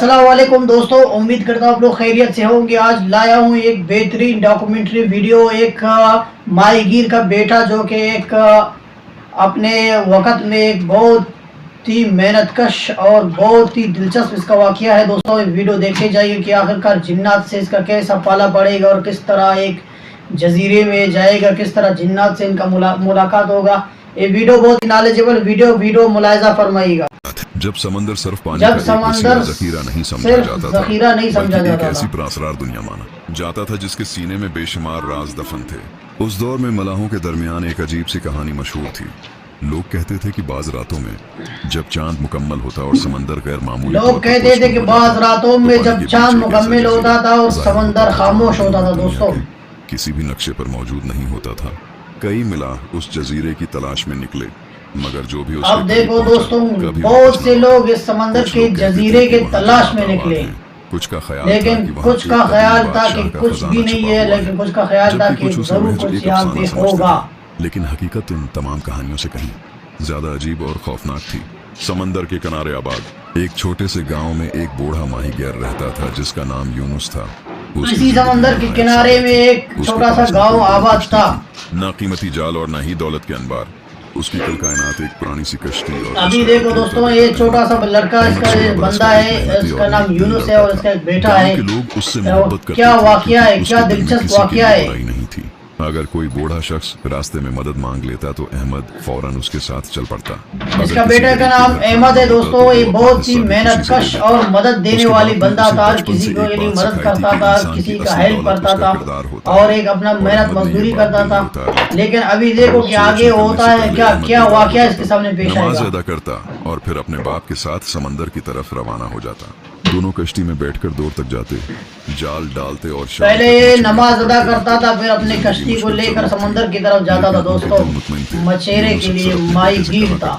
अस्सलाम वालेकुम दोस्तों, उम्मीद करता हूँ आप लोग खैरियत से होंगे। आज लाया हूँ एक बेहतरीन डॉक्यूमेंट्री वीडियो। एक माहीगीर का बेटा जो कि एक अपने वक़्त में एक बहुत ही मेहनतकश और बहुत ही दिलचस्प इसका वाक़या है। दोस्तों ये वीडियो देखते जाइए कि आखिरकार जिन्नात से इसका कैसा पाला पड़ेगा और किस तरह एक जजीरे में जाएगा, किस तरह जिन्नात से इनका मुलाकात होगा। ये वीडियो बहुत ही नॉलेजेबल वीडियो मुलाहिजा फरमाइएगा। जब समंदर सिर्फ पानी का एक जखीरा नहीं समझा जाता था, ऐसी पुरासरार दुनिया माना जाता था जिसके सीने में बेशुमार राज दफन थे। उस दौर में मलाहों के दरमियान एक अजीब सी कहानी मशहूर थी। लोग कहते थे कि बाज रातों में जब चांद मुकम्मल होता और समंदर गैर मामूली, लोग कहते थे कि बाज रातों में जब चांद मुकम्मल होता था और समंदर खामोश होता था। दोस्तों किसी भी नक्शे पर मौजूद नहीं होता था। कई मिलाह उस जजीरे की तलाश में निकले, मगर जो भी अब देखो दोस्तों, बहुत से लोग इस समंदर के जजीरे के तलाश में निकले, कुछ का ख्याल लेकिन कुछ का ख्याल था कि कुछ भी नहीं है, लेकिन कुछ का ख्याल था कि जरूर कुछ यहाँ पे होगा। लेकिन हकीकत इन तमाम कहानियों से कहीं ज्यादा अजीब और खौफनाक थी। समंदर के किनारे आबाद एक छोटे से गांव में एक बूढ़ा माहीगीर रहता था जिसका नाम यूनुस था। इसी समंदर के किनारे में एक छोटा सा गांव आबाद था। ना कीमती जाल और ना ही दौलत के अनबार। उसकी कल कायनात एक पुरानी सी कश्ती और अभी देखो दोस्तों, ये छोटा सा लड़का, इसका बंदा है, इसका नाम यूनुस है और इसका एक बेटा है। लोग उससे मोहब्बत करते क्या वाकया है, क्या दिलचस्प वाकया है। नहीं थी। अगर कोई बूढ़ा शख्स रास्ते में मदद मांग लेता तो अहमद फौरन उसके साथ चल पड़ता। इसका बेटे का नाम अहमद है। दोस्तों ये बहुत ही मेहनतकश और मदद देने वाली बंदा था। किसी को यदि मदद करता था, किसी का हेल्प करता था और एक अपना मेहनत मजदूरी करता था। लेकिन अभी देखो कि आगे होता है क्या क्या वाकया इसके सामने पेश आएगा। नमाज अदा करता और फिर अपने बाप के साथ समंदर की तरफ रवाना हो जाता। दोनों कश्ती में बैठकर दूर तक जाते, जाल डालते और पहले ये नमाज अदा करता था, फिर अपनी कश्ती को लेकर समंदर की तरफ जाता था। दोस्तों मछेरे के लिए माहीगीर था,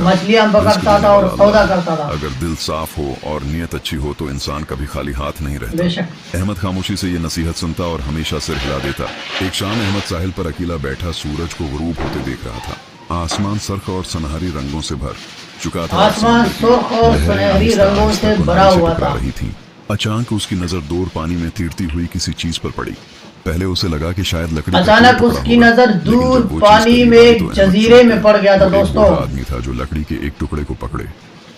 मछलियां पकड़ता था और सौदा करता था। अगर दिल साफ हो और नियत अच्छी हो तो इंसान कभी खाली हाथ नहीं रहता। अहमद खामोशी से ये नसीहत सुनता और हमेशा सिर हिला देता। एक शाम अहमद साहिल पर अकेला बैठा सूरज को गुरूब होते देख रहा था। आसमान सरख और सनहरी रंगों से भर चुका था। आसमान सुर्ख और सुनहरी रंगों से भरा हुआ था। अचानक उसकी नजर दूर पानी में तीरती हुई किसी चीज पर पड़ी। पहले उसे लगा कि शायद लकड़ी। अचानक उसकी नजर दूर पानी में एक जजीरे में पड़ गया था। दोस्तों आदमी था जो लकड़ी के एक टुकड़े को पकड़े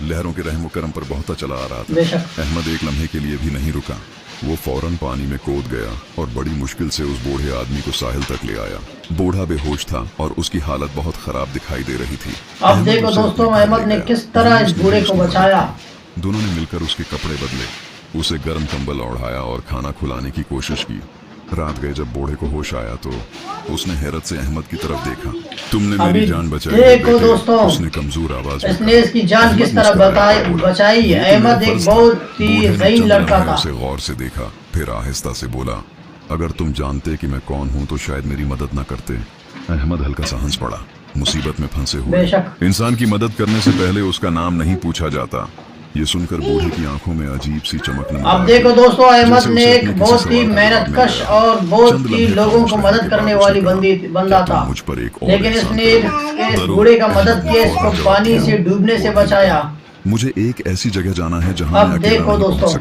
लहरों के रहमो करम पर बहता चला आ रहा था। अहमद एक लम्हे के लिए भी नहीं रुका। वो फौरन पानी में कूद गया और बड़ी मुश्किल से उस बूढ़े आदमी को साहिल तक ले आया। बूढ़ा बेहोश था और उसकी हालत बहुत खराब दिखाई दे रही थी। अब देखो दोस्तों, अहमद ने किस तरह इस बूढ़े को बचाया। दोनों ने मिलकर उसके कपड़े बदले, उसे गर्म कंबल ओढ़ाया और खाना खिलाने की कोशिश की। रात गए जब बूढ़े को होश आया तो उसने हैरत से अहमद की तरफ देखा। तुमने मेरी जान बचाई। देखो दोस्तों, उसने कमजोर आवाज में इसने इसकी जान किस तरह बचाई। अहमद एक बहुत ही ज़हीन लड़का था। उसे गौर से देखा, फिर आहिस्ता से बोला, अगर तुम जानते कि मैं कौन हूँ तो शायद मेरी मदद न करते। अहमद हल्का सा हंस पड़ा। मुसीबत में फंसे हुए इंसान की मदद करने से पहले उसका नाम नहीं पूछा जाता। ये सुनकर बूढ़े की आंखों में अजीब सी चमक नजर आई। अब देखो दोस्तों, अहमद ने एक बहुत ही मेहनतकश और बहुत ही लोगों को मदद करने वाली बंदा था। लेकिन इसने इस बूढ़े का मदद किया, इसको पानी से डूबने से बचाया। मुझे एक ऐसी जगह जाना है जहाँ अब देखो दोस्तों,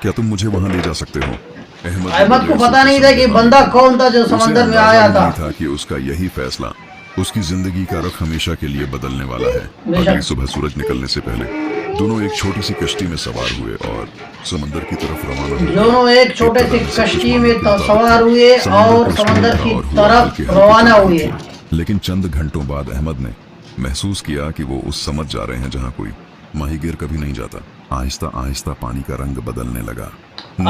क्या तुम मुझे वहाँ ले जा सकते हो? अहमद को पता नहीं था कि बंदा कौन था जो समंदर में आया था कि उसका यही फैसला उसकी जिंदगी का रुख हमेशा के लिए बदलने वाला है। अगली सुबह सूरज निकलने से पहले दोनों एक छोटी सी कश्ती में सवार हुए और समंदर की तरफ रवाना हुए। दोनों एक छोटे सी कश्ती में सवार हुए और समंदर की तरफ रवाना हुए। लेकिन चंद घंटों बाद अहमद ने महसूस किया कि वो उस समझ जा रहे हैं जहाँ कोई माहीगीर कभी नहीं जाता। आहिस्ता आहिस्ता पानी का रंग बदलने लगा।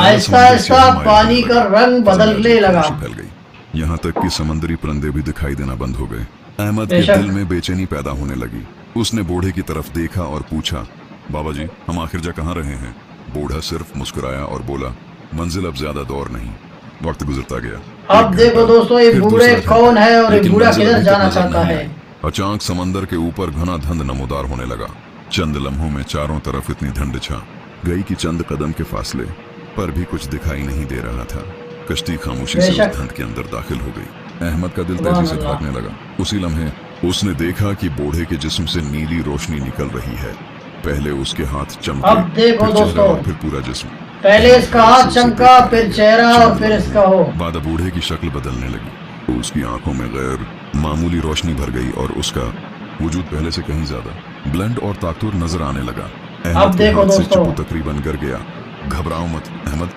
आहिस्ता आहिस्ता पानी का रंग बदलने लगा। फैल गई, यहाँ तक कि समंदरी परिंदे भी दिखाई देना बंद हो गए। अहमद के दिल में बेचैनी पैदा होने लगी। उसने बूढ़े की तरफ देखा और पूछा, बाबा जी, हम आखिर जा कहाँ रहे हैं? बूढ़ा सिर्फ मुस्कुराया और बोला, मंजिल अब ज्यादा दूर नहीं। वक्त गुजरता गया। अब देखो दोस्तों, ये बूढ़े कौन है और ये बूढ़ा किधर जाना चाहता है। अचानक समंदर के ऊपर घना धुंध नमूदार होने लगा। चंद लम्हों में चारों तरफ इतनी धुंध छा गई कि चंद कदम के फासले पर भी कुछ दिखाई नहीं दे रहा था। कश्ती खामोशी से उस धुंध के अंदर दाखिल हो गई। अहमद का दिल तेजी से धड़कने लगा। उसी लम्हे उसने देखा कि बूढ़े के जिस्म से नीली रोशनी निकल रही है। पहले उसके हाथ अब चमके, देखो फिर चेहरा दोस्तों, और फिर पूरा जिस्म। पहले इसका हाथ चमका, फिर चेहरा और फिर इसका हो। बाद बूढ़े की शक्ल बदलने लगी, तो उसकी आंखों में गैर मामूली रोशनी भर गई और उसका वजूद पहले से कहीं ज्यादा ब्लंड और ताकतवर नजर आने लगा। अहमद के देखो हाथ से दोस्तों, चप्पू तकरीबन गिर गया। घबराओ मत अहमद,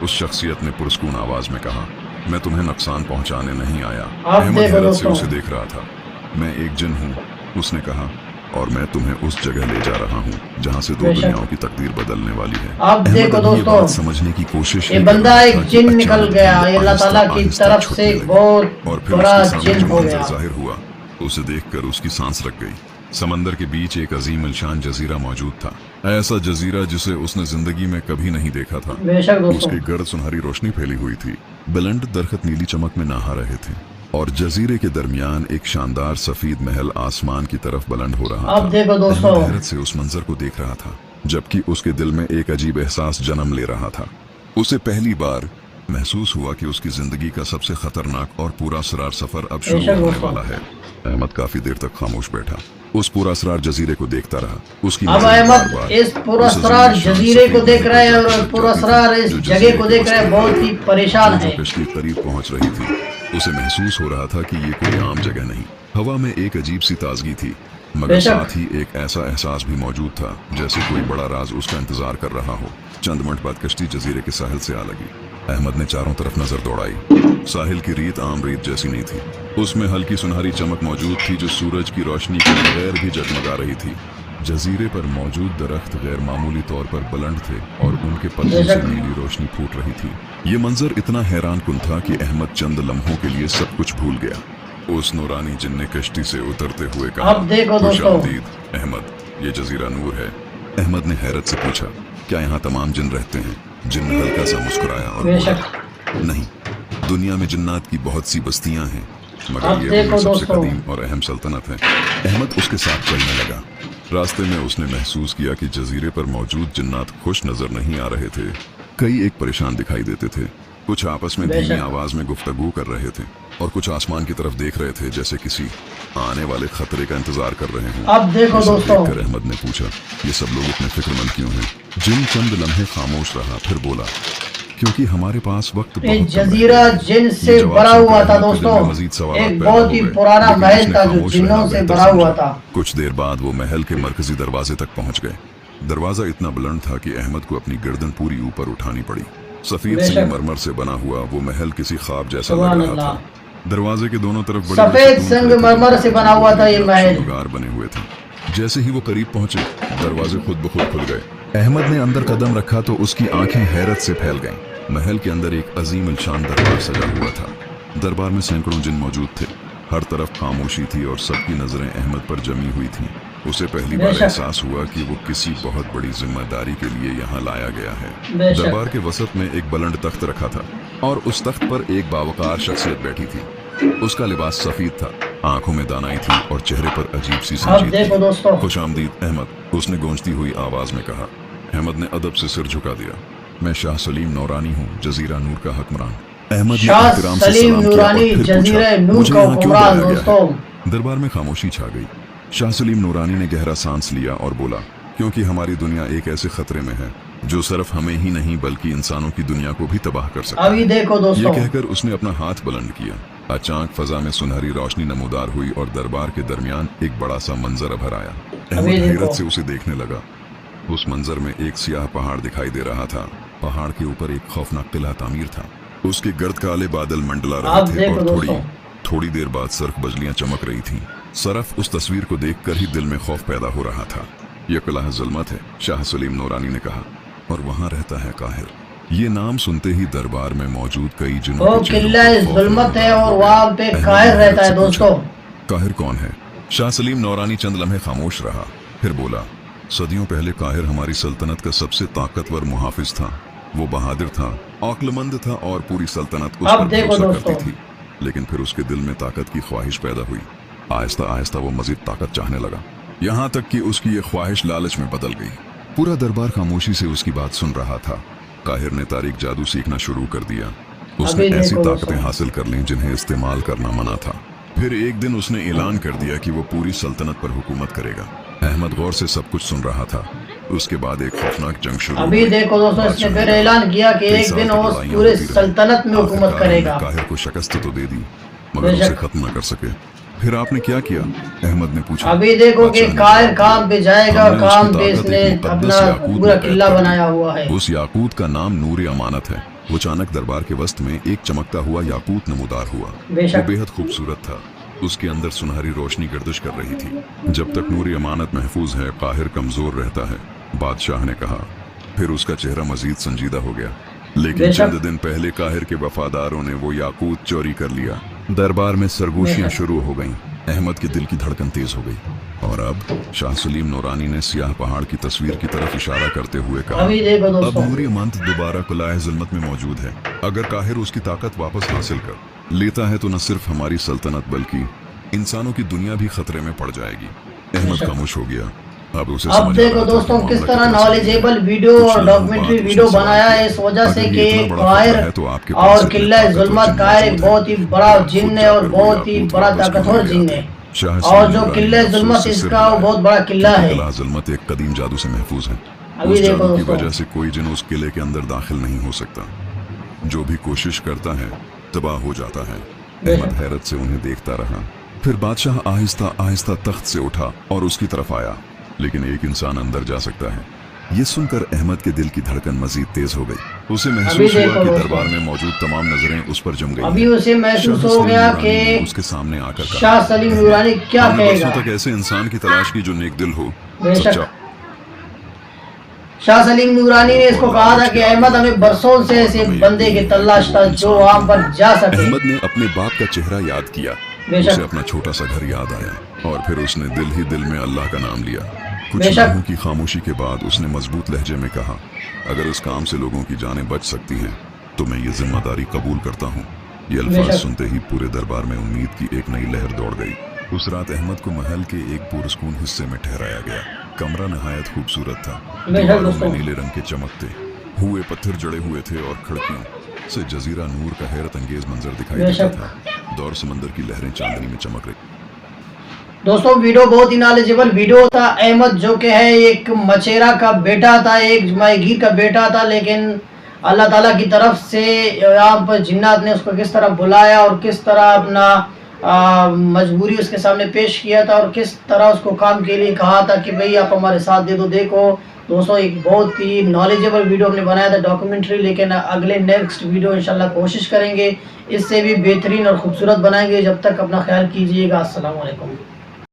उस शख्सियत ने पुरस्कून आवाज में कहा, मैं तुम्हें नुकसान पहुंचाने नहीं आया। अहमद देखो हैरत से दोस्तों, उसे देख रहा था। मैं एक जिन हूँ, उसने कहा, और मैं तुम्हें उस जगह ले जा रहा हूँ जहाँ से दो दुनियाओं की तकदीर बदलने वाली है। अब देखो अहमद ये बात दोस्तों, समझने की कोशिश ये ही बंदा कर रहा एक था कि जिन निकल अचानक गया, वो ये अल्लाह आहिस्ता ताला की आहिस्ता तरफ छुपने से लगी। बहुत और फिर बड़ा उसके सामने जिन जो हो मंजर गया। जाहिर हुआ, उसे देखकर उसकी सांस रख गई। समंदर के बीच एक अजीम अलशान जजीरा मौजूद था, ऐसा जजीरा जिसे उसने जिंदगी में कभी नहीं देखा था। बेशक दोस्तों, उसके गर्द सुनहरी रोशनी फैली हुई थी, बुलंद दरख्त नीली चमक में नहा रहे थे, और जजीरे के दरमियान एक शानदार सफेद महल आसमान की तरफ बुलंद हो रहा अब था। देखो दोस्तों, अहमद हैरत से उस मंजर को देख रहा था, जबकि उसके दिल में एक अजीब एहसास जन्म ले रहा था। उसे पहली बार महसूस हुआ कि उसकी जिंदगी का सबसे खतरनाक और पूरा असरार सफर अब शुरू बेशक होने दोस्तों। वाला है। अहमद काफी देर तक खामोश बैठा, उस पूरा असरार जजीरे को देखता रहा। उसकी अब नजर अहमद बार-बार इस पूरा उस असरार अजीम शान जजीरे को सफेद देख रहा है महल और पर पूरा जाती थी, असरार इस जो जगह जजीरे को के देख रहा है, वस्ती बहुत ही परेशान जो है। कश्ती करीब पहुंच रही थी। उसे महसूस हो रहा था कि ये कोई आम जगह नहीं। हवा में एक अजीब सी ताजगी थी, मगर बेशक। साथ ही एक ऐसा एहसास भी मौजूद था जैसे कोई बड़ा राज उसका इंतजार कर रहा हो। चंद मिनट बाद कश्ती जजीरे के साहिल से आ लगी। अहमद ने चारों तरफ नजर दौड़ाई। साहिल की रीत आम रीत जैसी नहीं थी, उसमें हल्की सुनहरी चमक मौजूद थी जो सूरज की रोशनी के बगैर भी जगमगा रही थी। जजीरे पर मौजूद दरख्त गैर मामूली तौर पर बुलंद थे और उनके पत्तों से नीली रोशनी फूट रही थी। ये मंजर इतना हैरान कुन था कि अहमद चंद लम्हों के लिए सब कुछ भूल गया। उस नूरानी जिन ने कश्ती से उतरते हुए कहा, अब देखो दोस्तों, खुशामदीद अहमद, ये जजीरा नूर है। अहमद ने हैरत से पूछा, क्या यहाँ तमाम जिन रहते हैं? जिन ने हल्का सा मुस्कुराया और बेशक। बोला, नहीं, दुनिया में जिन्नात की बहुत सी बस्तियां हैं, अब मगर ये देखो वही सबसे दोस्तों, कदीम और अहम सल्तनत है। अहमद उसके साथ चलने लगा। रास्ते में उसने महसूस किया कि जजीरे पर मौजूद जिन्नात खुश नजर नहीं आ रहे थे। कई एक परेशान दिखाई देते थे, कुछ आपस में धीमी आवाज में गुफ्तगू कर रहे थे और कुछ आसमान की तरफ देख रहे थे जैसे किसी आने वाले खतरे का इंतजार कर रहे हैं। अब देखो ये सब दोस्तों, देखकर अहमद ने पूछा, ये सब लोग इतने फिक्रमंद क्यों हैं? जिन चंद लम्हे खामोश रहा, फिर बोला, क्योंकि हमारे पास वक्त ये बहुत कम है। जजीरा जिन से ये जवाब भरा सुनकर हुआ था अहमद के दिल में दोस्तों, मजीद सवालात एक पैदा बहुत हो ही गए, पुराना लेकिन महल उसने था जो खामोश जिन्नों रहना से बेहतर भरा हुआ समझा। था। कुछ देर बाद वो महल के मरकजी दरवाजे तक पहुंच गए। दरवाजा इतना बुलंद था कि अहमद को अपनी गर्दन पूरी ऊपर उठानी पड़ी। सफेद बेशक। संगमरमर से बना हुआ वो महल किसी ख्वाब जैसा सुभान लग रहा अल्लाह। था। दरवाजे के दोनों तरफ बड़े सफेद सतून खड़े थे, संगमरमर से बना हुआ था ये महल। शोगार बने हुए थे। जैसे ही वो करीब पहुंचे, दरवाजे खुद ब खुद खुल गए। अहमद ने अंदर कदम रखा तो उसकी आंखें हैरत से फैल गईं। महल के अंदर एक अजीम अलशान दरबार सजा हुआ था। दरबार में सैकड़ों जिन मौजूद थे, हर तरफ खामोशी थी और सबकी नजरें अहमद पर जमी हुई थीं। उसे पहली बार एहसास हुआ कि वो किसी बहुत बड़ी जिम्मेदारी के लिए यहाँ लाया गया है। दरबार के वसत में एक बुलंद तख्त रखा था और उस तख्त पर एक बावकार शख्सियत बैठी थी। उसका लिबास सफेद था, आंखों में दानाई थी और चेहरे पर अजीब सी अब देखो दोस्तों, संजीदगी। खुशामदीद अहमद, उसने गूंजती हुई आवाज में कहा। अहमद ने अदब से सिर झुका दिया। मैं शाह सलीम नौरानी हूँ, जजीरा नूर का हुक्मरान। अहमद ने शाह एहतराम से सलीम सलाम किया और नूरानी फिर पूछा, जजीरा नूर मुझे का यहाँ क्यों हुक्मरान बुलाया गया है? दोस्तों। दरबार में खामोशी छा गई। शाह सलीम नूरानी ने गहरा सांस लिया और बोला, क्योंकि हमारी दुनिया एक ऐसे खतरे में है जो सिर्फ हमें ही नहीं बल्कि इंसानों की दुनिया को भी तबाह कर सकता है। अभी देखो ये दोस्तों, कहकर उसने अपना हाथ बुलंद किया। अचानक फजा में सुनहरी रोशनी नमूदार हुई और दरबार के दरमियान एक बड़ा सा मंजर अभर आया। अहमद देखो। हैरत से उसे देखने लगा। उस मंजर में एक सियाह पहाड़ दिखाई दे रहा था। पहाड़ के ऊपर एक खौफनाक किला तामीर था। उसके गर्द काले बादल मंडला रहे अब थे देखो और दोस्तों, थोड़ी देर बाद सर्ख बजलियां चमक रही थीं। सरफ उस तस्वीर को देखकर ही दिल में खौफ पैदा हो रहा था। यह किला ज़ुल्मत है, शाह सलीम नूरानी ने कहा, और वहाँ रहता है काहिर। ये नाम सुनते ही दरबार में मौजूद कई जिनों वो के चेहरों किला पर खौफ जुल्मत है नमूदार और हो वहाँ गया। पे अहमद काहिर ने रहता है हैरत से दोस्तों। पूछा, काहिर कौन है? शाह सलीम नौरानी चंद लम्हे खामोश रहा, फिर बोला, सदियों पहले काहिर हमारी सल्तनत का सबसे ताकतवर मुहाफिज था। वो बहादुर था, अक्लमंद था और पूरी सल्तनत उस पर भरोसा करती थी। लेकिन फिर उसके दिल में ताकत की ख्वाहिश पैदा हुई। आहिस्ता आहिस्ता वो मजीद ताकत चाहने लगा, यहाँ तक कि उसकी ये ख्वाहिश लालच में बदल गई। पूरा दरबार खामोशी से उसकी बात सुन रहा था। काहिर ने तारीख जादू सीखना शुरू कर दिया। उसने अभी ऐसी देखो ताकतें दोस्तों। हासिल कर लीं जिन्हें इस्तेमाल करना मना था। फिर एक दिन उसने ऐलान कर दिया कि वो पूरी सल्तनत पर हुकूमत करेगा। अहमद गौर से सब कुछ सुन रहा था। उसके बाद एक खौफनाक जंग शुरू अभी हुई। देखो दोस्तों, इसने फिर ऐलान किया कि एक दिन वो पूरे सल्तनत में हुकूमत करेगा। काहिर को शिकस्त तो दे दी मगर उसे खत्म न कर सके। फिर आपने क्या किया? अहमद ने पूछा। अभी देखो कि काहिर काम पे जाएगा, काम पे इसने अपना पूरा किला बनाया हुआ है। उस याकूत का नाम नूर अमानत है। वो अचानक दरबार के वस्त में एक चमकता हुआ याकूत नमूदार हुआ। वो बेहद खूबसूरत था। उसके अंदर सुनहरी रोशनी गर्दिश कर रही थी। जब तक नूर अमानत महफूज है, काहिर कमजोर रहता है, बादशाह ने कहा। फिर उसका चेहरा मजीद संजीदा हो गया। लेकिन चंद दिन पहले काहिर के वफादारों ने वो याकूत चोरी कर लिया। दरबार में सरगोशियां शुरू हो गईं। अहमद के दिल की धड़कन तेज हो गई। और अब शाह सलीम नूरानी ने सियाह पहाड़ की तस्वीर की तरफ इशारा करते हुए कहा, अब नूर अमानत दोबारा कुलाए ज़ुल्मत में मौजूद है। अगर काहिर उसकी ताकत वापस हासिल कर लेता है तो न सिर्फ हमारी सल्तनत बल्कि इंसानों की दुनिया भी खतरे में पड़ जाएगी। अहमद खामोश हो गया। अब देखो दोस्तों किस तरह नॉलेजेबल वीडियो और डॉक्यूमेंट्री वीडियो बनाया है, इस वजह से कि काहिर और किला ज़ुल्मत, काहिर एक बहुत ही बड़ा जिन्न है और बहुत ही बड़ा ताकतवर जिन्न है। और जो किला ज़ुल्मत इसका वो बहुत बड़ा किला है। ज़ुल्मत एक कदीम जादू से महफूज है। अभी देखो की वजह से कोई जिन उस किले के अंदर दाखिल नहीं हो सकता। जो भी कोशिश करता है तबाह हो जाता है। अहमद हैरत से उन्हें देखता रहा। फिर बादशाह आहिस्ता आहिस्ता तख्त से उठा और उसकी तरफ आया। लेकिन एक इंसान अंदर जा सकता है। ये सुनकर अहमद के दिल की धड़कन मजीद तेज हो गई। उसे महसूस हुआ कि दरबार में मौजूद तमाम नजरें उस पर जम गई। अभी उसे महसूस हो गया कि उसके सामने आकर शाह सलीम नूरानी क्या कहेगा। तक ऐसे इंसान की तलाश की जो नेक दिल हो। शाह सलीम नूरानी ने इसको कहा था कि अहमद हमें बरसों से ऐसे बंदे की तलाश था जो वहां पर जा सके। अहमद ने अपने बाप का चेहरा याद किया। उसे अपना छोटा सा घर याद आया और फिर उसने दिल ही दिल में अल्लाह का नाम लिया। कुछ लम्हों की खामोशी के बाद उसने मजबूत लहजे में कहा, अगर इस काम से लोगों की जानें बच सकती हैं तो मैं ये जिम्मेदारी कबूल करता हूँ। ये अल्फाज सुनते ही पूरे दरबार में उम्मीद की एक नई लहर दौड़ गई। उस रात अहमद को महल के एक पुरस्कून हिस्से में ठहराया गया। कमरा नहायत खूबसूरत था। दीवारों में नीले रंग के चमकते हुए पत्थर जड़े हुए थे और खिड़कियों से जजीरा नूर का हैरत अंगेज मंजर दिखाई देता था। दौर समंदर की लहरें चांदनी में चमक रही। दोस्तों वीडियो बहुत ही नॉलेजेबल वीडियो था। अहमद जो कि है एक मचेरा का बेटा था, एक माहीगीर का बेटा था, लेकिन अल्लाह ताला की तरफ से यहाँ पर जिन्नात ने उसको किस तरह बुलाया और किस तरह अपना मजबूरी उसके सामने पेश किया था और किस तरह उसको काम के लिए कहा था कि भाई आप हमारे साथ दे दो। देखो दोस्तों एक बहुत ही नॉलेजेबल वीडियो हमने बनाया था डॉक्यूमेंट्री, लेकिन अगले नेक्स्ट वीडियो इंशाल्लाह कोशिश करेंगे इससे भी बेहतरीन और खूबसूरत बनाएंगे। जब तक अपना ख्याल कीजिएगा। अस्सलाम वालेकुम।